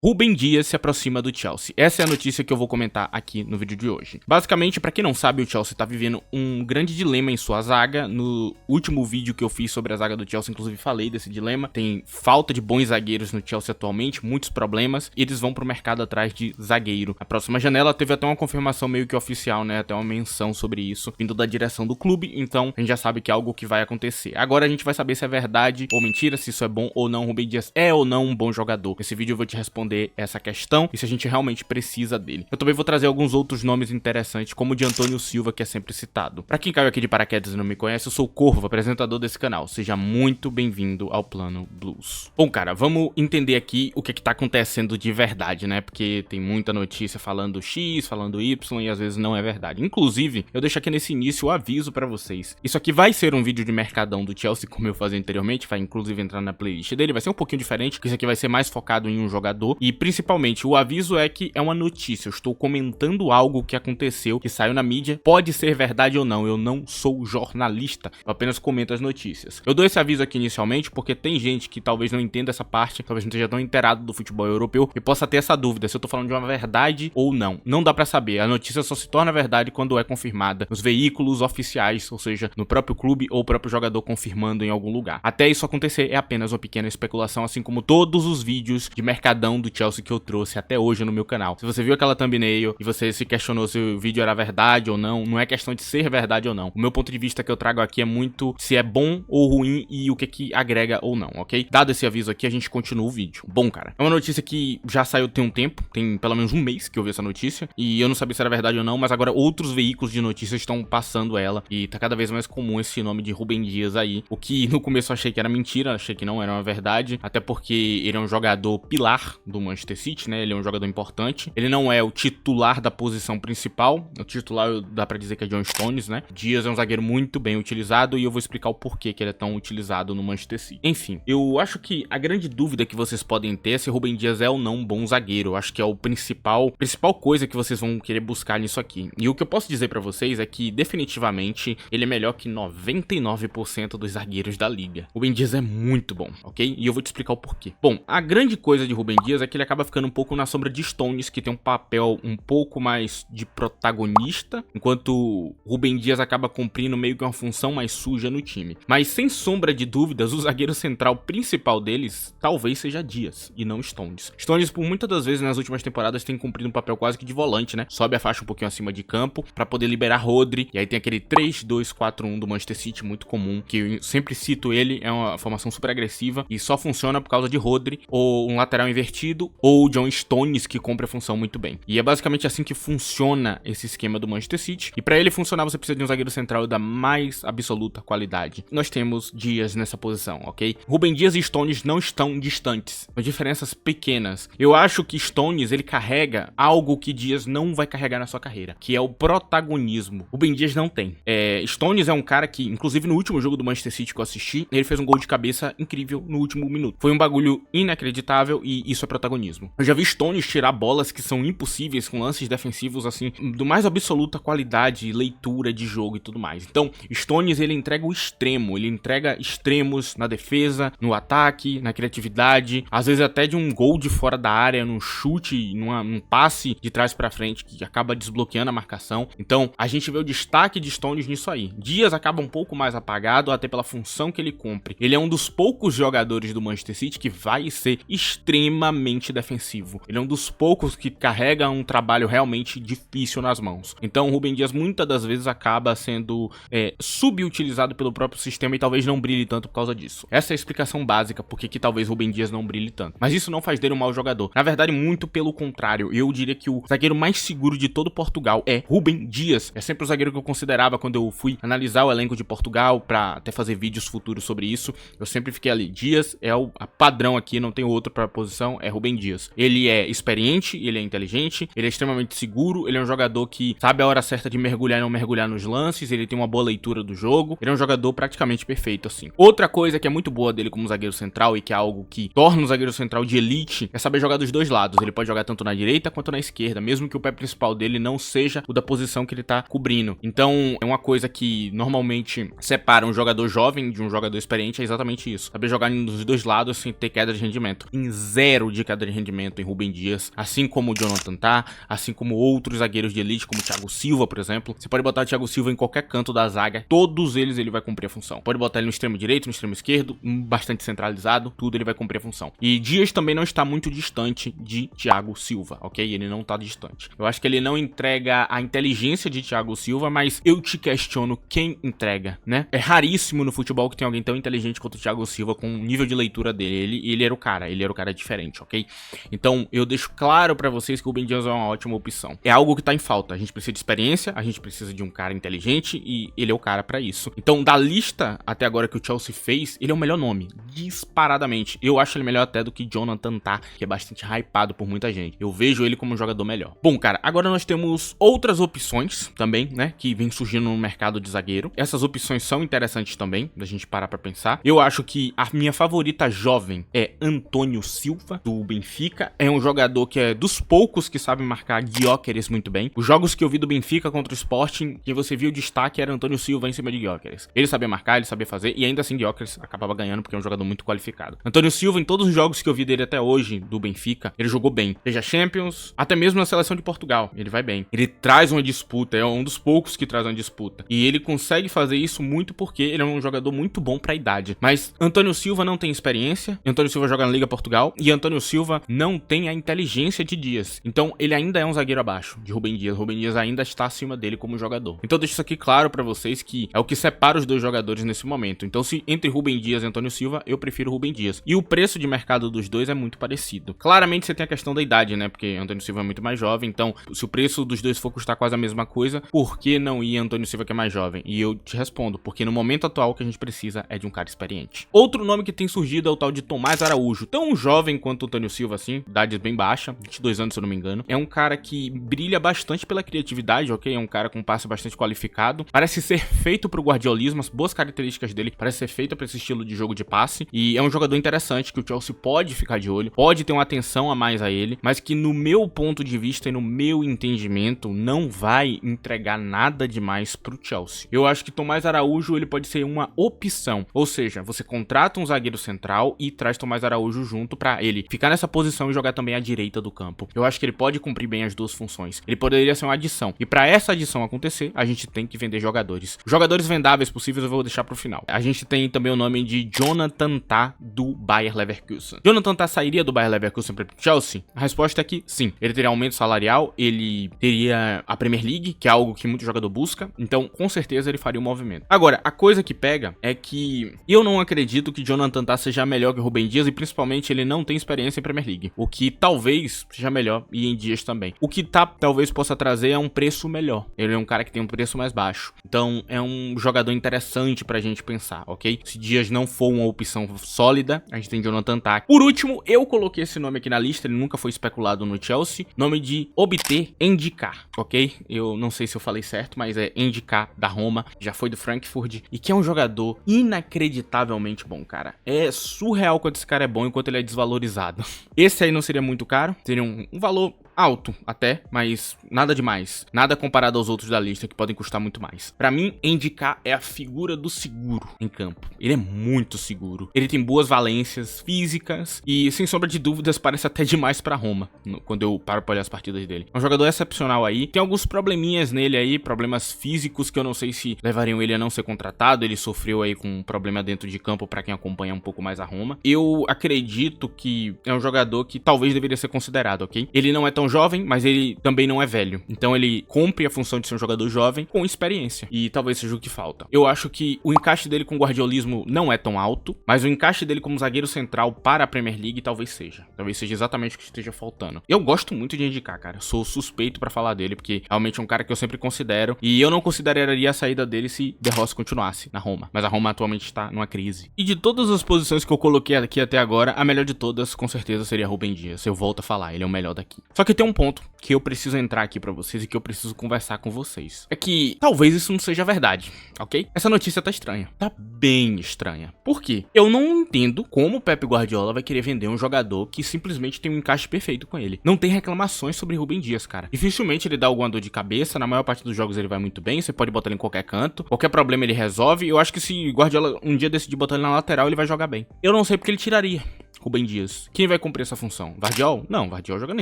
Rúben Dias se aproxima do Chelsea. Essa é a notícia que eu vou comentar aqui no vídeo de hoje. Basicamente, pra quem não sabe, o Chelsea tá vivendo um grande dilema em sua zaga. No último vídeo que eu fiz sobre a zaga do Chelsea, inclusive falei desse dilema. Tem falta de bons zagueiros no Chelsea atualmente, muitos problemas, e eles vão pro mercado atrás de zagueiro. A próxima janela teve até uma confirmação meio que oficial, né? Até uma menção sobre isso, vindo da direção do clube, então a gente já sabe que é algo que vai acontecer. Agora a gente vai saber se é verdade ou mentira, se isso é bom ou não. Rúben Dias é ou não um bom jogador. Nesse vídeo eu vou te responder essa questão e se a gente realmente precisa dele. Eu também vou trazer alguns outros nomes interessantes, como o de Antônio Silva, que é sempre citado. Pra quem caiu aqui de paraquedas e não me conhece, eu sou o Corvo, apresentador desse canal. Seja muito bem-vindo ao Plano Blues. Bom, cara, vamos entender aqui o que tá acontecendo de verdade, né? Porque tem muita notícia falando X, falando Y e às vezes não é verdade. Inclusive, eu deixo aqui nesse início o aviso pra vocês. Isso aqui vai ser um vídeo de mercadão do Chelsea, como eu fazia anteriormente, vai inclusive entrar na playlist dele, vai ser um pouquinho diferente, porque isso aqui vai ser mais focado em um jogador. E principalmente, o aviso é que é uma notícia, eu estou comentando algo que aconteceu, que saiu na mídia, pode ser verdade ou não, eu não sou jornalista, eu apenas comento as notícias. Eu dou esse aviso aqui inicialmente porque tem gente que talvez não entenda essa parte, talvez não esteja tão inteirado do futebol europeu e possa ter essa dúvida se eu tô falando de uma verdade ou não. Não dá pra saber, a notícia só se torna verdade quando é confirmada nos veículos oficiais, ou seja, no próprio clube ou o próprio jogador confirmando em algum lugar. Até isso acontecer é apenas uma pequena especulação, assim como todos os vídeos de mercadão do Chelsea que eu trouxe até hoje no meu canal. Se você viu aquela thumbnail e você se questionou se o vídeo era verdade ou não é questão de ser verdade ou não. O meu ponto de vista que eu trago aqui é muito se é bom ou ruim e o que agrega ou não, ok? Dado esse aviso aqui, a gente continua o vídeo. Bom, cara, é uma notícia que já saiu tem um tempo, tem pelo menos um mês que eu vi essa notícia, e eu não sabia se era verdade ou não, mas agora outros veículos de notícias estão passando ela, e tá cada vez mais comum esse nome de Rúben Dias aí, o que no começo eu achei que era mentira, achei que não era uma verdade, até porque ele é um jogador pilar do Manchester City, né? Ele é um jogador importante. Ele não é o titular da posição principal. O titular dá pra dizer que é John Stones, né? Dias é um zagueiro muito bem utilizado e eu vou explicar o porquê que ele é tão utilizado no Manchester City. Enfim, eu acho que a grande dúvida que vocês podem ter é se Rúben Dias é ou não um bom zagueiro. Eu acho que é o principal coisa que vocês vão querer buscar nisso aqui. E o que eu posso dizer pra vocês é que definitivamente ele é melhor que 99% dos zagueiros da liga. Rúben Dias é muito bom, ok? E eu vou te explicar o porquê. Bom, a grande coisa de Rúben Dias é que ele acaba ficando um pouco na sombra de Stones, que tem um papel um pouco mais de protagonista, enquanto Rúben Dias acaba cumprindo meio que uma função mais suja no time. Mas sem sombra de dúvidas, o zagueiro central principal deles talvez seja Dias, e não Stones. Stones, por muitas das vezes nas últimas temporadas, tem cumprido um papel quase que de volante, né? Sobe a faixa um pouquinho acima de campo, pra poder liberar Rodri, e aí tem aquele 3-2-4-1 do Manchester City, muito comum, que eu sempre cito ele, é uma formação super agressiva, e só funciona por causa de Rodri, ou um lateral invertido, ou o John Stones, que cumpre a função muito bem. E é basicamente assim que funciona esse esquema do Manchester City. E pra ele funcionar, você precisa de um zagueiro central da mais absoluta qualidade. Nós temos Dias nessa posição, ok? Rúben Dias e Stones não estão distantes. São diferenças pequenas. Eu acho que Stones, ele carrega algo que Dias não vai carregar na sua carreira, que é o protagonismo. Rúben Dias não tem. Stones é um cara que, inclusive no último jogo do Manchester City que eu assisti, ele fez um gol de cabeça incrível no último minuto. Foi um bagulho inacreditável e isso é protagonismo. Eu já vi Stones tirar bolas que são impossíveis com lances defensivos, assim, do mais absoluta qualidade, leitura de jogo e tudo mais. Então, Stones, ele entrega o extremo, ele entrega extremos na defesa, no ataque, na criatividade, às vezes até de um gol de fora da área, num chute, num passe de trás pra frente, que acaba desbloqueando a marcação. Então, a gente vê o destaque de Stones nisso aí. Dias acaba um pouco mais apagado, até pela função que ele cumpre. Ele é um dos poucos jogadores do Manchester City que vai ser extremamente defensivo. Ele é um dos poucos que carrega um trabalho realmente difícil nas mãos. Então o Rúben Dias muitas das vezes acaba sendo subutilizado pelo próprio sistema e talvez não brilhe tanto por causa disso. Essa é a explicação básica porque que talvez Rúben Dias não brilhe tanto. Mas isso não faz dele um mau jogador. Na verdade, muito pelo contrário. Eu diria que o zagueiro mais seguro de todo Portugal é Rúben Dias. É sempre o zagueiro que eu considerava quando eu fui analisar o elenco de Portugal pra até fazer vídeos futuros sobre isso. Eu sempre fiquei ali. Dias é o padrão aqui, não tem outro pra posição, é Rúben Dias. Ele é experiente, ele é inteligente, ele é extremamente seguro, ele é um jogador que sabe a hora certa de mergulhar e não mergulhar nos lances, ele tem uma boa leitura do jogo, ele é um jogador praticamente perfeito, assim. Outra coisa que é muito boa dele como zagueiro central e que é algo que torna um zagueiro central de elite é saber jogar dos dois lados. Ele pode jogar tanto na direita quanto na esquerda, mesmo que o pé principal dele não seja o da posição que ele tá cobrindo. Então, é uma coisa que normalmente separa um jogador jovem de um jogador experiente, é exatamente isso. Saber jogar nos dois lados sem ter queda de rendimento. Em 0 de queda de rendimento em Rúben Dias, assim como o Jonathan Tah, assim como outros zagueiros de elite, como o Thiago Silva, por exemplo. Você pode botar o Thiago Silva em qualquer canto da zaga, todos eles ele vai cumprir a função. Pode botar ele no extremo direito, no extremo esquerdo, bastante centralizado, tudo ele vai cumprir a função. E Dias também não está muito distante de Thiago Silva, ok? Ele não tá distante. Eu acho que ele não entrega a inteligência de Thiago Silva, mas eu te questiono quem entrega, né? É raríssimo no futebol que tem alguém tão inteligente quanto o Thiago Silva com o nível de leitura dele. Ele era o cara diferente, ok? Então eu deixo claro pra vocês que o Rúben Dias é uma ótima opção. É algo que tá em falta. A gente precisa de experiência, a gente precisa de um cara inteligente e ele é o cara pra isso. Então, da lista até agora que o Chelsea fez, ele é o melhor nome, disparadamente. Eu acho ele melhor até do que Jonathan Tah, que é bastante hypado por muita gente. Eu vejo ele como um jogador melhor. Bom, cara, agora nós temos outras opções também, né, que vem surgindo no mercado de zagueiro. Essas opções são interessantes também, da gente parar pra pensar. Eu acho que a minha favorita jovem é Antônio Silva, do Benfica. É um jogador que é dos poucos que sabe marcar Gyökeres muito bem. Os jogos que eu vi do Benfica contra o Sporting, que você viu o destaque era Antônio Silva em cima de Gyökeres. Ele sabia marcar, ele sabia fazer, e ainda assim Gyökeres acabava ganhando porque é um jogador muito qualificado. Antônio Silva, em todos os jogos que eu vi dele até hoje, do Benfica, ele jogou bem. Seja Champions, até mesmo na seleção de Portugal, ele vai bem. Ele traz uma disputa, é um dos poucos que traz uma disputa. E ele consegue fazer isso muito porque ele é um jogador muito bom pra idade. Mas Antônio Silva não tem experiência, Antônio Silva joga na Liga Portugal, e Antônio Silva não tem a inteligência de Dias. Então ele ainda é um zagueiro abaixo de Rúben Dias. Rúben Dias ainda está acima dele como jogador. Então eu deixo isso aqui claro pra vocês que é o que separa os dois jogadores nesse momento. Então se entre Rúben Dias e Antônio Silva, eu prefiro Rúben Dias. E o preço de mercado dos dois é muito parecido. Claramente você tem a questão da idade, né? Porque Antônio Silva é muito mais jovem, então se o preço dos dois for custar quase a mesma coisa, por que não ir Antônio Silva que é mais jovem? E eu te respondo, porque no momento atual o que a gente precisa é de um cara experiente. Outro nome que tem surgido é o tal de Tomás Araújo. Tão jovem quanto o Antônio Silva, assim, idade bem baixa, 22 anos se eu não me engano. É um cara que brilha bastante pela criatividade, ok? É um cara com um passe bastante qualificado. Parece ser feito pro guardiolismo, as boas características dele parece ser feita pra esse estilo de jogo de passe. E é um jogador interessante que o Chelsea pode ficar de olho, pode ter uma atenção a mais a ele, mas que no meu ponto de vista e no meu entendimento não vai entregar nada demais pro Chelsea. Eu acho que Tomás Araújo ele pode ser uma opção, ou seja, você contrata um zagueiro central e traz Tomás Araújo junto pra ele ficar nessa posição e jogar também à direita do campo. Eu acho que ele pode cumprir bem as duas funções. Ele poderia ser uma adição. E pra essa adição acontecer, a gente tem que vender jogadores. Jogadores vendáveis possíveis eu vou deixar pro final. A gente tem também o nome de Jonathan Tah do Bayer Leverkusen. Jonathan Tah sairia do Bayer Leverkusen para o Chelsea? A resposta é que sim. Ele teria aumento salarial, ele teria a Premier League, que é algo que muito jogador busca, então com certeza ele faria o movimento. Agora, a coisa que pega é que eu não acredito que Jonathan Tah seja melhor que o Rúben Dias e principalmente ele não tem experiência em Premier League, o que talvez seja melhor e em Dias também. O que Tah talvez possa trazer é um preço melhor. Ele é um cara que tem um preço mais baixo, então é um jogador interessante pra gente pensar, ok? Se Dias não for uma opção sólida, a gente tem Jonathan Tah. Por último, eu coloquei esse nome aqui na lista, ele nunca foi especulado no Chelsea, nome de Obter Ndická, ok? Eu não sei se eu falei certo, mas é Ndická da Roma, já foi do Frankfurt, e que é um jogador inacreditavelmente bom, cara. É surreal quanto esse cara é bom e quanto ele é desvalorizado. Esse aí não seria muito caro, seria um valor alto até, mas nada demais. Nada comparado aos outros da lista que podem custar muito mais. Pra mim, Ndická é a figura do seguro em campo. Ele é muito seguro. Ele tem boas valências físicas e, sem sombra de dúvidas, parece até demais pra Roma, quando eu paro pra olhar as partidas dele. É um jogador excepcional aí. Tem alguns probleminhas nele aí, problemas físicos que eu não sei se levariam ele a não ser contratado. Ele sofreu aí com um problema dentro de campo pra quem acompanha um pouco mais a Roma. Eu acredito que é um jogador que talvez deveria ser considerado, ok? Ele não é tão jovem, mas ele também não é velho. Então ele cumpre a função de ser um jogador jovem com experiência. E talvez seja o que falta. Eu acho que o encaixe dele com o guardiolismo não é tão alto, mas o encaixe dele como zagueiro central para a Premier League talvez seja. Talvez seja exatamente o que esteja faltando. Eu gosto muito de Ndická, cara. Sou suspeito pra falar dele, porque realmente é um cara que eu sempre considero. E eu não consideraria a saída dele se De Rossi continuasse na Roma. Mas a Roma atualmente está numa crise. E de todas as posições que eu coloquei aqui até agora, a melhor de todas, com certeza, seria Rúben Dias. Eu volto a falar, ele é o melhor daqui. Só que tem um ponto que eu preciso entrar aqui pra vocês e que eu preciso conversar com vocês. É que talvez isso não seja verdade, ok? Essa notícia tá estranha. Tá bem estranha. Por quê? Eu não entendo como o Pep Guardiola vai querer vender um jogador que simplesmente tem um encaixe perfeito com ele. Não tem reclamações sobre Rúben Dias, cara. Dificilmente ele dá alguma dor de cabeça, na maior parte dos jogos ele vai muito bem, você pode botar ele em qualquer canto, qualquer problema ele resolve. Eu acho que se Guardiola um dia decidir botar ele na lateral, ele vai jogar bem. Eu não sei porque ele tiraria. Rúben Dias. Quem vai cumprir essa função? Vardiol? Não, Vardiol joga na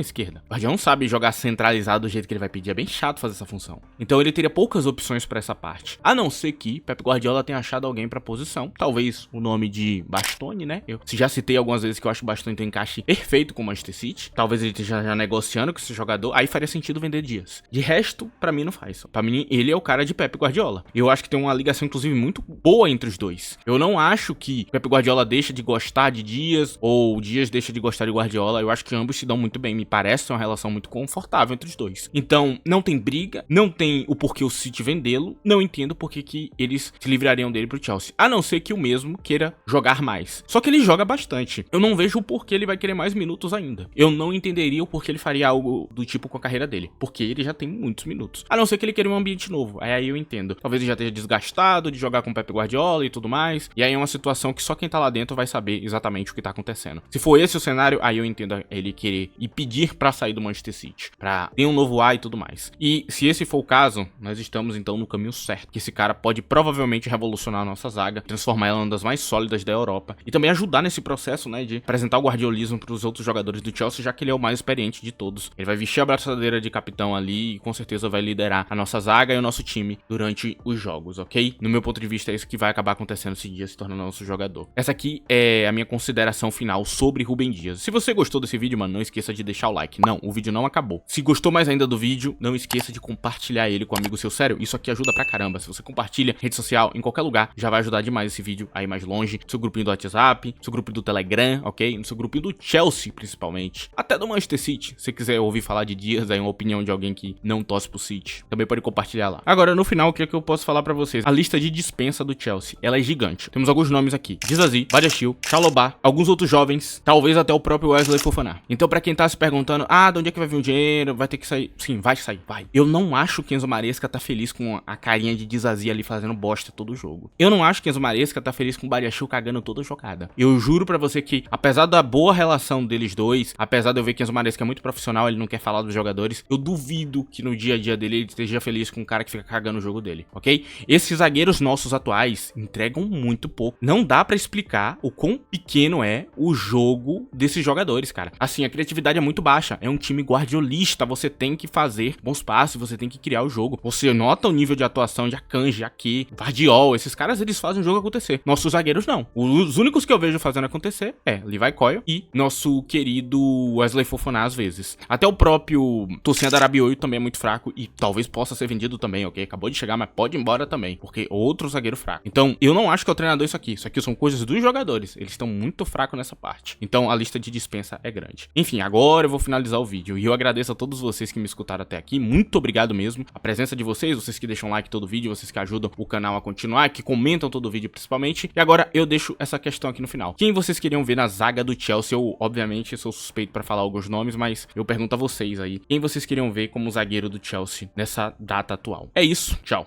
esquerda. Vardiol não sabe jogar centralizado do jeito que ele vai pedir, é bem chato fazer essa função. Então ele teria poucas opções pra essa parte. A não ser que Pep Guardiola tenha achado alguém pra posição. Talvez o nome de Bastoni, né? Eu já citei algumas vezes que eu acho que o Bastoni tem um encaixe perfeito com o Manchester City. Talvez ele esteja já negociando com esse jogador. Aí faria sentido vender Dias. De resto, pra mim não faz. Pra mim, ele é o cara de Pep Guardiola. Eu acho que tem uma ligação, inclusive, muito boa entre os dois. Eu não acho que Pep Guardiola deixa de gostar de Dias ou Dias deixa de gostar de Guardiola. Eu acho que ambos se dão muito bem. Me parece uma relação muito confortável entre os dois. Então, não tem briga, não tem o porquê o City vendê-lo. Não entendo por que eles se livrariam dele pro Chelsea. A não ser que o mesmo queira jogar mais. Só que ele joga bastante. Eu não vejo o porquê ele vai querer mais minutos ainda. Eu não entenderia o porquê ele faria algo do tipo com a carreira dele. Porque ele já tem muitos minutos. A não ser que ele queira um ambiente novo. Aí eu entendo. Talvez ele já esteja desgastado de jogar com o Pep Guardiola e tudo mais. E aí é uma situação que só quem tá lá dentro vai saber exatamente o que tá acontecendo. Se for esse o cenário, aí eu entendo ele querer e pedir pra sair do Manchester City. Pra ter um novo ar e tudo mais. E se esse for o caso, nós estamos então no caminho certo. Que esse cara pode provavelmente revolucionar a nossa zaga, transformar ela em uma das mais sólidas da Europa. E também ajudar nesse processo, né, de apresentar o guardiolismo pros outros jogadores do Chelsea, já que ele é o mais experiente de todos. Ele vai vestir a braçadeira de capitão ali e com certeza vai liderar a nossa zaga e o nosso time durante os jogos, ok? No meu ponto de vista é isso que vai acabar acontecendo esse dia se tornando nosso jogador. Essa aqui é a minha consideração final sobre Rúben Dias. Se você gostou desse vídeo, mano, não esqueça de deixar o like. Não, o vídeo não acabou. Se gostou mais ainda do vídeo, não esqueça de compartilhar ele com um amigo seu. Sério, isso aqui ajuda pra caramba. Se você compartilha rede social, em qualquer lugar, já vai ajudar demais esse vídeo aí mais longe. No seu grupinho do WhatsApp, no seu grupinho do Telegram, ok? No seu grupinho do Chelsea, principalmente. Até do Manchester City. Se você quiser ouvir falar de Dias, aí uma opinião de alguém que não torce pro City, também pode compartilhar lá. Agora, no final, o que é que eu posso falar pra vocês? A lista de dispensa do Chelsea, ela é gigante. Temos alguns nomes aqui. Dizazi, Badiashile, Chalobah, alguns outros jovens, talvez até o próprio Wesley Fofana. Então, pra quem tá se perguntando, de onde é que vai vir o dinheiro? Vai ter que sair? Sim, vai sair, vai. Eu não acho que Enzo Maresca tá feliz com a carinha de Dizazi ali fazendo bosta todo jogo. Eu não acho que Enzo Maresca tá feliz com o Badiashile cagando toda jogada. Eu juro pra você que, apesar da boa relação deles dois, apesar de eu ver que Enzo Maresca é muito profissional, ele não quer falar dos jogadores, eu duvido que no dia a dia dele ele esteja feliz com o cara que fica cagando o jogo dele, ok? Esses zagueiros nossos atuais entregam muito pouco. Não dá pra explicar o quão pequeno é o jogo desses jogadores, cara. Assim, a criatividade é muito baixa. É um time guardiolista, você tem que fazer bons passes, você tem que criar o jogo. Você nota o nível de atuação de Akanji, Ake, Vardiol, esses caras, eles fazem o jogo acontecer. Nossos zagueiros não. Os únicos que eu vejo fazendo acontecer é Levi Coyle e nosso querido Wesley Fofana às vezes. Até o próprio Tosin Darabioio também é muito fraco e talvez possa ser vendido também, ok? Acabou de chegar, mas pode ir embora também, porque outro zagueiro fraco. Então, eu não acho que é o treinador isso aqui. Isso aqui são coisas dos jogadores. Eles estão muito fracos nessa parte. Então, a lista de dispensa é grande. Enfim, agora eu vou finalizar o vídeo. E eu agradeço a todos vocês que me escutaram até aqui. Muito obrigado mesmo. A presença de vocês, vocês que deixam like todo vídeo, vocês que ajudam o canal a continuar, que comentam todo vídeo principalmente. E agora eu deixo essa questão aqui no final. Quem vocês queriam ver na zaga do Chelsea? Eu, obviamente, sou suspeito pra falar alguns nomes, mas eu pergunto a vocês aí. Quem vocês queriam ver como zagueiro do Chelsea nessa data atual? É isso. Tchau.